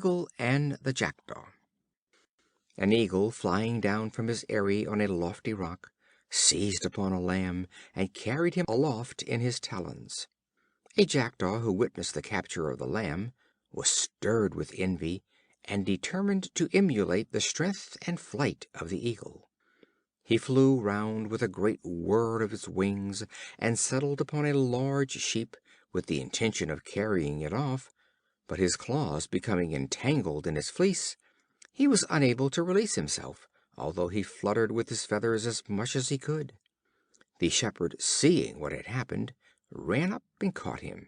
Eagle and the Jackdaw. An eagle, flying down from his eyrie on a lofty rock, seized upon a lamb and carried him aloft in his talons. A jackdaw, who witnessed the capture of the lamb, was stirred with envy, and determined to emulate the strength and flight of the eagle. He flew round with a great whir of his wings, and settled upon a large sheep, with the intention of carrying it off, but his claws becoming entangled in his fleece, he was unable to release himself, although he fluttered with his feathers as much as he could. The shepherd, seeing what had happened, ran up and caught him.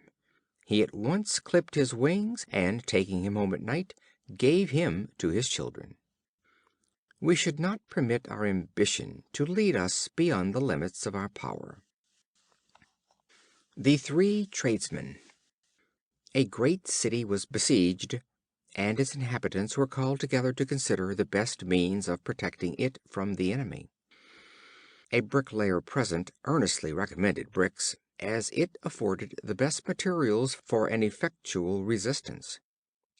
He at once clipped his wings, and, taking him home at night, gave him to his children. We should not permit our ambition to lead us beyond the limits of our power. The Three Tradesmen. A great city was besieged, and its inhabitants were called together to consider the best means of protecting it from the enemy. A bricklayer present earnestly recommended bricks, as it afforded the best materials for an effectual resistance.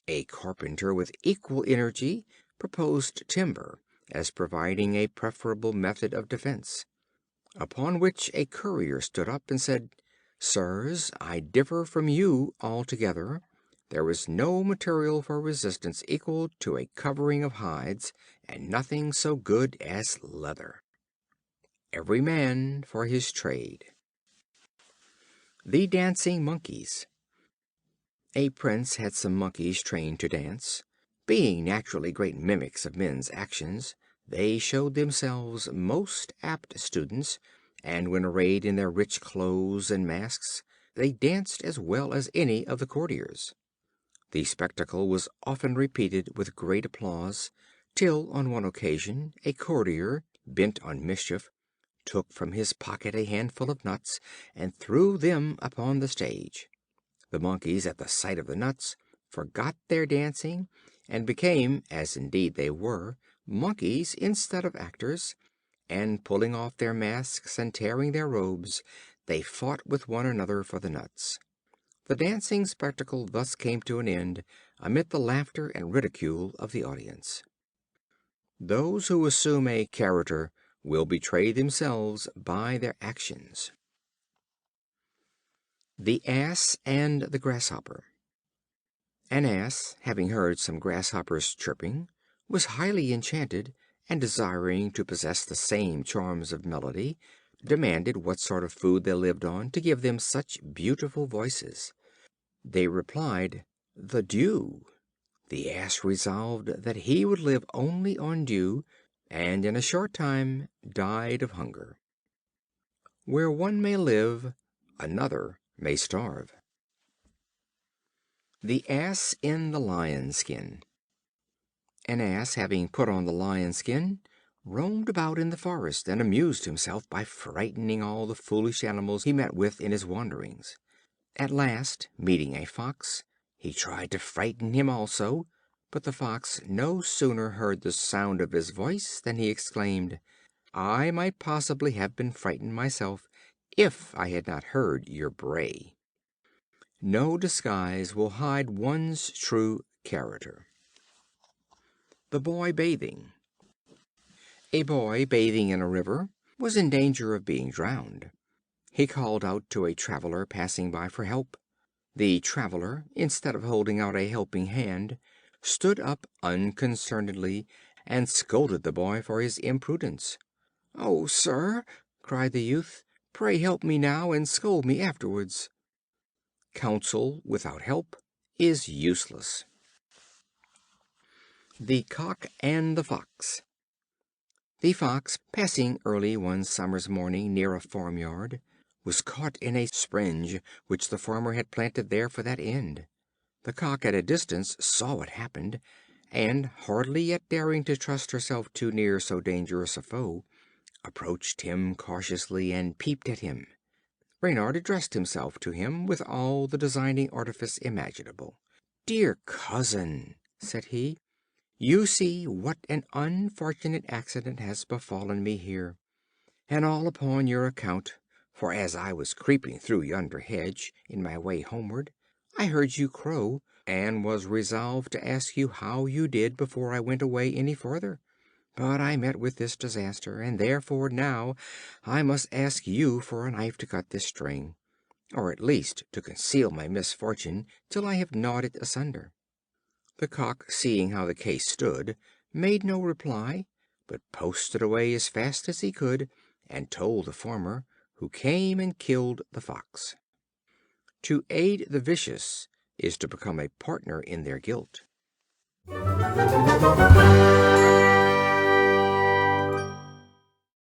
A carpenter with equal energy proposed timber, as providing a preferable method of defense. Upon which a courier stood up and said, "Sirs, I differ from you altogether. There is no material for resistance equal to a covering of hides, and nothing so good as leather." Every man for his trade. The Dancing Monkeys. A prince had some monkeys trained to dance. Being naturally great mimics of men's actions, they showed themselves most apt students, and when arrayed in their rich clothes and masks, they danced as well as any of the courtiers. The spectacle was often repeated with great applause, till on one occasion a courtier, bent on mischief, took from his pocket a handful of nuts and threw them upon the stage. The monkeys, at the sight of the nuts, forgot their dancing, and became, as indeed they were, monkeys instead of actors, and pulling off their masks and tearing their robes, they fought with one another for the nuts. The dancing spectacle thus came to an end, amid the laughter and ridicule of the audience. Those who assume a character will betray themselves by their actions. The Ass and the Grasshopper. An Ass, having heard some grasshoppers chirping, was highly enchanted, and desiring to possess the same charms of melody, demanded what sort of food they lived on to give them such beautiful voices. They replied, "The dew." The Ass resolved that he would live only on dew, and in a short time died of hunger. Where one may live, another may starve. The Ass in the Lion Skin. An Ass, having put on the lion skin, roamed about in the forest, and amused himself by frightening all the foolish animals he met with in his wanderings. At last, meeting a Fox, he tried to frighten him also, but the Fox no sooner heard the sound of his voice than he exclaimed, "I might possibly have been frightened myself, if I had not heard your bray." No disguise will hide one's true character. The Boy Bathing. A boy, bathing in a river, was in danger of being drowned. He called out to a traveler passing by for help. The traveler, instead of holding out a helping hand, stood up unconcernedly, and scolded the boy for his imprudence. "Oh, sir," cried the youth, "pray help me now, and scold me afterwards." Counsel without help is useless. The Cock and the Fox. The Fox, passing early one summer's morning near a farmyard, was caught in a springe which the farmer had planted there for that end. The Cock at a distance saw what happened, and, hardly yet daring to trust herself too near so dangerous a foe, approached him cautiously and peeped at him. Reynard addressed himself to him with all the designing artifice imaginable. "Dear cousin," said he, "you see what an unfortunate accident has befallen me here, and all upon your account; for as I was creeping through yonder hedge, in my way homeward, I heard you crow, and was resolved to ask you how you did before I went away any farther. But I met with this disaster, and therefore now I must ask you for a knife to cut this string, or at least to conceal my misfortune till I have gnawed it asunder." The Cock, seeing how the case stood, made no reply, but posted away as fast as he could, and told the Farmer, who came and killed the Fox. To aid the vicious is to become a partner in their guilt.